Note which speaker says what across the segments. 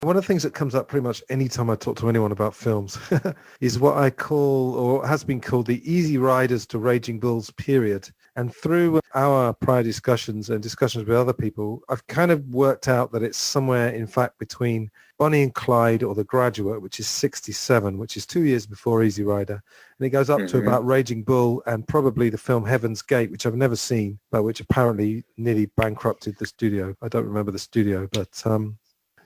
Speaker 1: One of the things that comes up pretty much any time I talk to anyone about films is what I call, or has been called, the Easy Riders to Raging Bulls period. And through our prior discussions and discussions with other people, I've kind of worked out that it's somewhere, in fact, between Bonnie and Clyde or The Graduate, which is 67, which is 2 years before Easy Rider. And it goes up to about Raging Bull and probably the film Heaven's Gate, which I've never seen, but which apparently nearly bankrupted the studio. I don't remember the studio, but...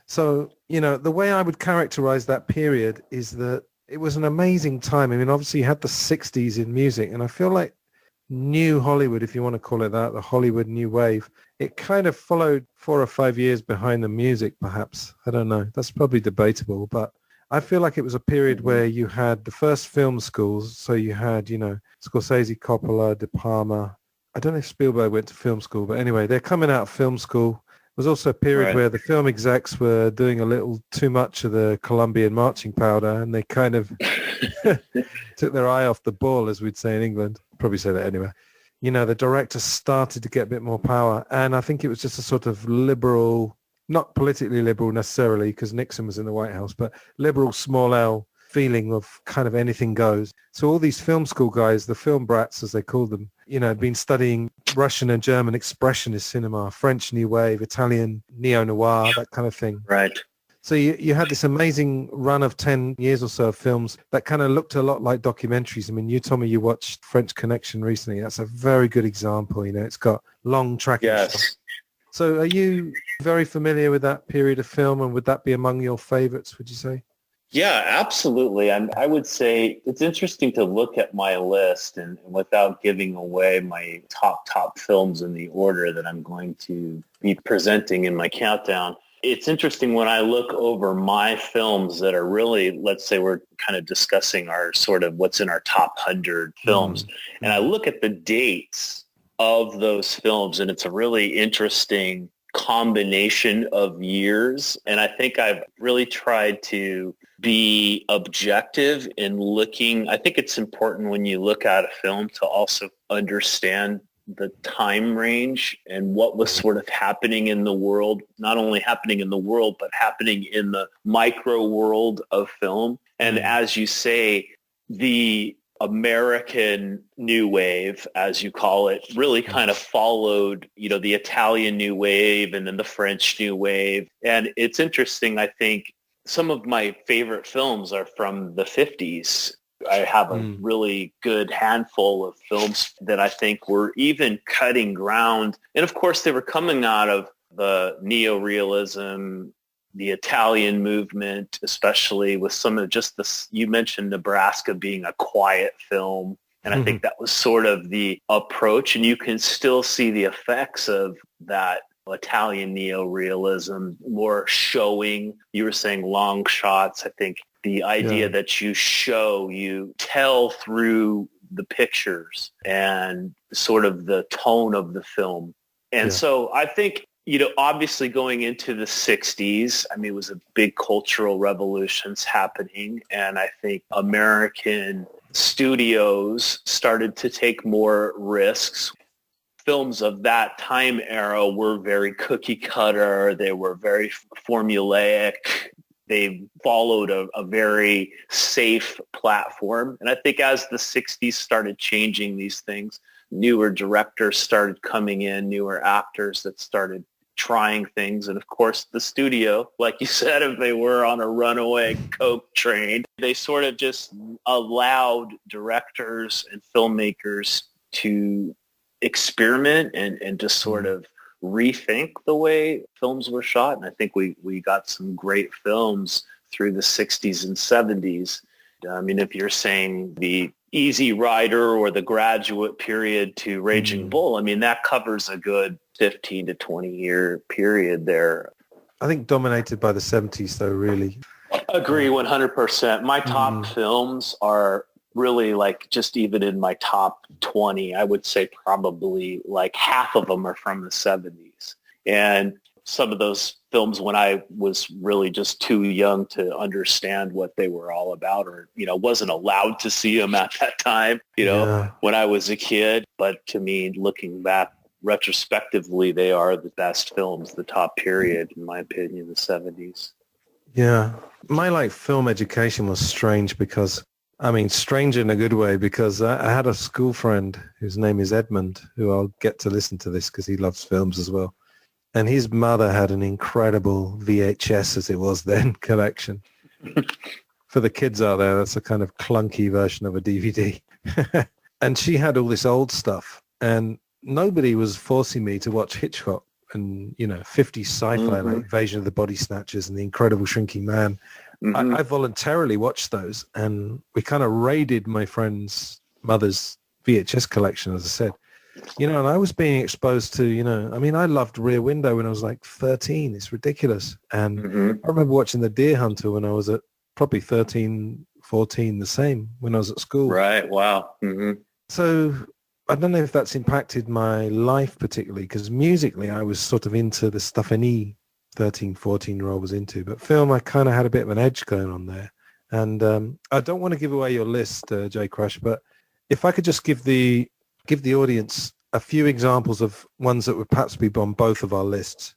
Speaker 1: So, the way I would characterize that period is that it was an amazing time. I mean, obviously you had the 60s in music, and I feel like new Hollywood, if you want to call it that, the Hollywood new wave, it kind of followed 4 or 5 years behind the music, perhaps. I don't know. That's probably debatable, but I feel like it was a period where you had the first film schools. So you had, Scorsese, Coppola, De Palma. I don't know if Spielberg went to film school, but anyway, they're coming out of film school. There was also a period where the film execs were doing a little too much of the Colombian marching powder, and they kind of took their eye off the ball, as we'd say in England. Probably say that anyway. The director started to get a bit more power, and I think it was just a sort of liberal, not politically liberal necessarily, because Nixon was in the White House, but liberal small L feeling of kind of anything goes. So all these film school guys, the film brats as they called them, been studying Russian and German expressionist cinema, French New Wave, Italian neo-noir, that kind of thing.
Speaker 2: Right.
Speaker 1: So you had this amazing run of 10 years or so of films that kind of looked a lot like documentaries. I mean, you told me you watched French Connection recently. That's a very good example. It's got long tracking shots. So are you very familiar with that period of film, and would that be among your favorites, would you say?
Speaker 2: Yeah, absolutely. I would say it's interesting to look at my list and without giving away my top films in the order that I'm going to be presenting in my countdown. It's interesting when I look over my films that are really, let's say we're kind of discussing our sort of what's in our top 100 films. And I look at the dates of those films, and it's a really interesting combination of years. And I think I've really tried to be objective in looking. I think it's important when you look at a film to also understand the time range and what was sort of happening in the world, not only happening in the world, but happening in the micro world of film. And as you say, the American New Wave, as you call it, really kind of followed, the Italian New Wave and then the French New Wave. And it's interesting, I think, some of my favorite films are from the 50s. I have a really good handful of films that I think were even cutting ground. And of course, they were coming out of the neorealism, the Italian movement, especially with some of just this. You mentioned Nebraska being a quiet film. And I think that was sort of the approach. And you can still see the effects of that Italian neorealism, more showing. You were saying long shots. I think the idea that you tell through the pictures and sort of the tone of the film. And so I think, obviously going into the 60s, I mean, it was a big cultural revolutions happening. And I think American studios started to take more risks. Films of that time era were very cookie cutter. They were very formulaic. They followed a very safe platform. And I think as the 60s started changing these things, newer directors started coming in, newer actors that started trying things. And of course, the studio, like you said, if they were on a runaway Coke train, they sort of just allowed directors and filmmakers to experiment and just sort of rethink the way films were shot. And I think we got some great films through the 60s and 70s. I mean, if you're saying the Easy Rider or the Graduate period to Raging Bull, I mean, that covers a good 15 to 20 year period there.
Speaker 1: I think dominated by the 70s, though, really.
Speaker 2: Agree 100%. My top films are really like just even in my top 20, I would say probably like half of them are from the 70s. And some of those films when I was really just too young to understand what they were all about, or, wasn't allowed to see them at that time, when I was a kid. But to me, looking back retrospectively, they are the best films, the top period, in my opinion, the 70s.
Speaker 1: Yeah. My film education was strange because, I mean, strange in a good way, because I had a school friend whose name is Edmund, who I'll get to listen to this because he loves films as well. And his mother had an incredible VHS, as it was then, collection. For the kids out there, that's a kind of clunky version of a DVD. And she had all this old stuff, and nobody was forcing me to watch Hitchcock and, 50s sci-fi, like Invasion of the Body Snatchers and The Incredible Shrinking Man. I voluntarily watched those, and we kind of raided my friend's mother's VHS collection, as I said. And I was being exposed to, I loved Rear Window when I was like 13. It's ridiculous. And I remember watching The Deer Hunter when I was at probably 13, 14, the same when I was at school.
Speaker 2: Right. Wow.
Speaker 1: So I don't know if that's impacted my life particularly, because musically I was sort of into the stuff any 13, 14-year-old was into. But film, I kind of had a bit of an edge going on there. And I don't want to give away your list, Jcrash, but if I could just give the audience a few examples of ones that would perhaps be on both of our lists.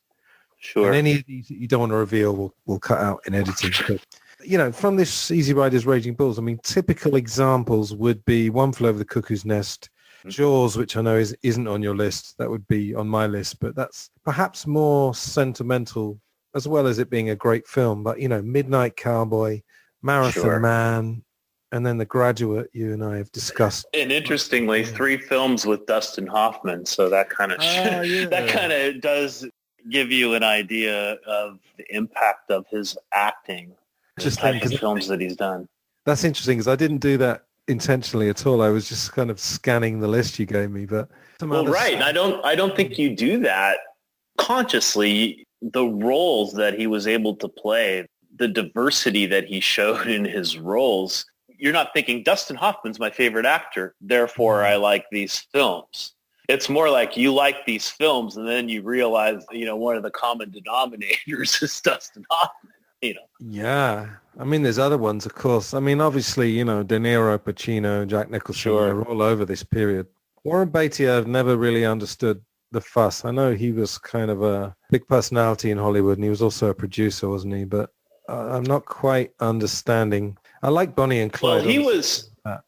Speaker 2: Sure.
Speaker 1: And any of these that you don't want to reveal, we'll cut out in editing. But, from this Easy Riders Raging Bulls, I mean, typical examples would be One Flew Over the Cuckoo's Nest, Jaws, which I know isn't on your list. That would be on my list, but that's perhaps more sentimental as well as it being a great film. But, Midnight Cowboy, Marathon Man, and then The Graduate, you and I have discussed.
Speaker 2: And interestingly, 3 films with Dustin Hoffman, so that kind of that kind of does give you an idea of the impact of his acting, the type of films that he's done. That's
Speaker 1: interesting, because I didn't do that intentionally at all. I was just kind of scanning the list you gave me. But
Speaker 2: right, I don't think you do that consciously. The roles that he was able to play, the diversity that he showed in his roles. You're not thinking Dustin Hoffman's my favorite actor, therefore I like these films. It's more like you like these films, and then you realize, one of the common denominators is Dustin Hoffman.
Speaker 1: Yeah. I mean, there's other ones, of course. I mean, obviously, De Niro, Pacino, Jack Nicholson, they're all over this period. Warren Beatty, I've never really understood the fuss. I know he was kind of a big personality in Hollywood, and he was also a producer, wasn't he? But I'm not quite understanding. I like Bonnie and Clyde.
Speaker 2: Well,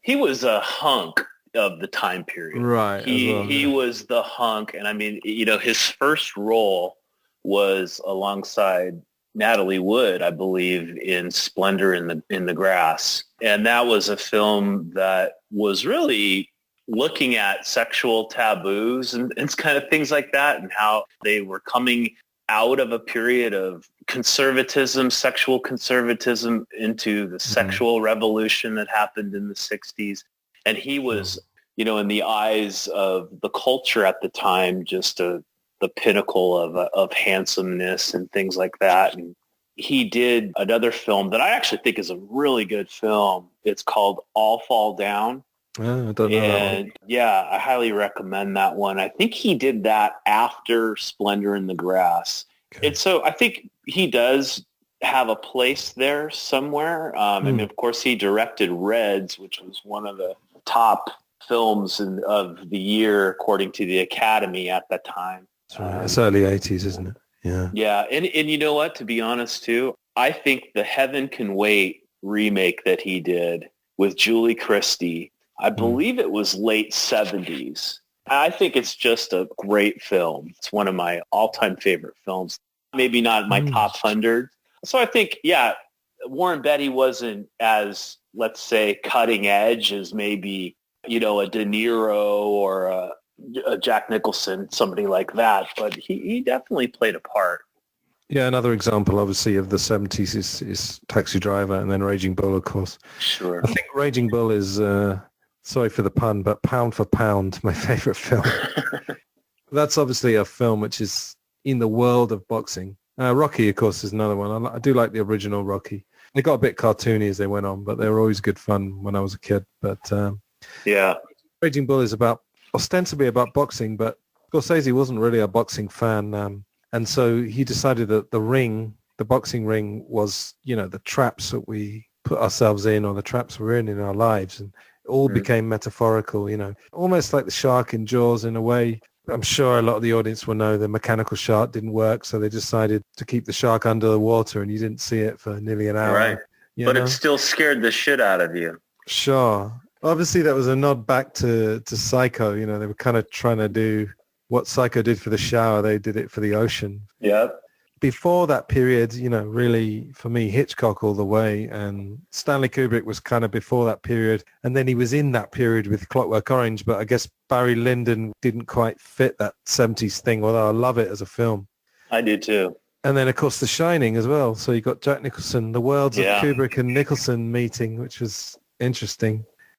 Speaker 2: he was a hunk of the time period.
Speaker 1: Right.
Speaker 2: He was the hunk. And I mean, his first role was alongside Natalie Wood, I believe, in Splendor in the Grass. And that was a film that was really looking at sexual taboos and kind of things like that, and how they were coming out of a period of conservatism, sexual conservatism, into the sexual revolution that happened in the 60s. And he was, in the eyes of the culture at the time, just the pinnacle of handsomeness and things like that. And he did another film that I actually think is a really good film. It's called All Fall Down.
Speaker 1: Oh, I don't know that one.
Speaker 2: Yeah, I highly recommend that one. I think he did that after Splendor in the Grass. Okay. And so I think he does have a place there somewhere. I mean, of course, he directed Reds, which was one of the top films of the year, according to the Academy at that time.
Speaker 1: It's early 80s, isn't it? Yeah.
Speaker 2: Yeah. And you know what, to be honest, too, I think the Heaven Can Wait remake that he did with Julie Christie, I believe it was late 70s. I think it's just a great film. It's one of my all-time favorite films. Maybe not my top 100. So I think, Warren Beatty wasn't as, let's say, cutting edge as maybe, a De Niro or a Jack Nicholson, somebody like that. But he definitely played a part.
Speaker 1: Yeah, another example, obviously, of the 70s is Taxi Driver, and then Raging Bull, of course.
Speaker 2: Sure.
Speaker 1: I think Raging Bull is, sorry for the pun, but pound for pound, my favorite film. That's obviously a film which is in the world of boxing. Rocky, of course, is another one. I do like the original Rocky. They got a bit cartoony as they went on, but they were always good fun when I was a kid. But Raging Bull is ostensibly about boxing, but Scorsese wasn't really a boxing fan. And so he decided that the boxing ring was, the traps that we put ourselves in, or the traps we're in our lives. And it all became metaphorical, almost like the shark in Jaws in a way. I'm sure a lot of the audience will know the mechanical shark didn't work, so they decided to keep the shark under the water, and you didn't see it for nearly an hour.
Speaker 2: Right. But it still scared the shit out of you.
Speaker 1: Sure. Obviously, that was a nod back to Psycho. You know, they were kind of trying to do what Psycho did for the shower. They did it for the ocean.
Speaker 2: Yep.
Speaker 1: Before that period, you know, really, for me, Hitchcock all the way. And Stanley Kubrick was kind of before that period. And then he was in that period with Clockwork Orange. But I guess Barry Lyndon didn't quite fit that 70s thing, although I love it as a film.
Speaker 2: I do too.
Speaker 1: And then, of course, The Shining as well. So you got Jack Nicholson, the worlds of Kubrick and Nicholson meeting, which was interesting.